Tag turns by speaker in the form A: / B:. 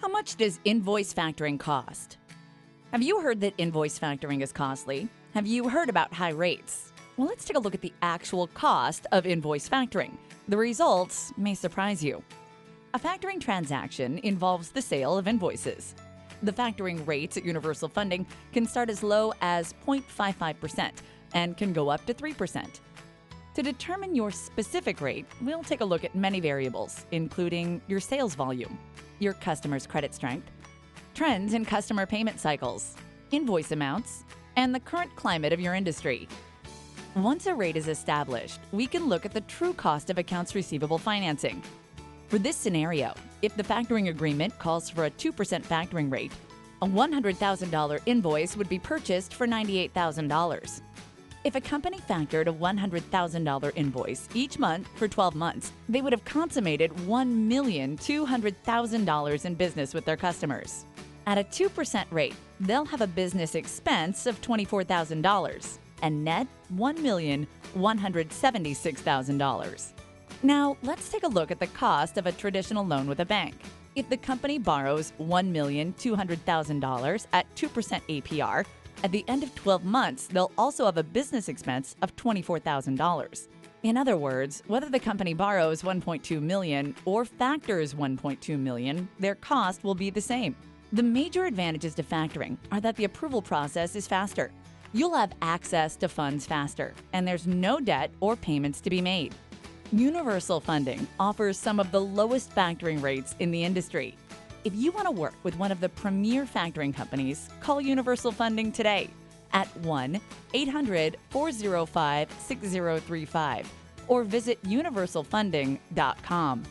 A: How much does invoice factoring cost? Have you heard that invoice factoring is costly? Have you heard about high rates? Well, let's take a look at the actual cost of invoice factoring. The results may surprise you. A factoring transaction involves the sale of invoices. The factoring rates at Universal Funding can start as low as 0.55% and can go up to 3%. To determine your specific rate, we'll take a look at many variables, including your sales volume, your customer's credit strength, trends in customer payment cycles, invoice amounts, and the current climate of your industry. Once a rate is established, we can look at the true cost of accounts receivable financing. For this scenario, if the factoring agreement calls for a 2% factoring rate, a $100,000 invoice would be purchased for $98,000. If a company factored a $100,000 invoice each month for 12 months, they would have consummated $1,200,000 in business with their customers. At a 2% rate, they'll have a business expense of $24,000 and net $1,176,000. Now, let's take a look at the cost of a traditional loan with a bank. If the company borrows $1,200,000 at 2% APR, at the end of 12 months, they'll also have a business expense of $24,000. In other words, whether the company borrows $1.2 million or factors $1.2 million, their cost will be the same. The major advantages to factoring are that the approval process is faster. You'll have access to funds faster, and there's no debt or payments to be made. Universal Funding offers some of the lowest factoring rates in the industry. If you want to work with one of the premier factoring companies, call Universal Funding today at 1-800-405-6035 or visit universalfunding.com.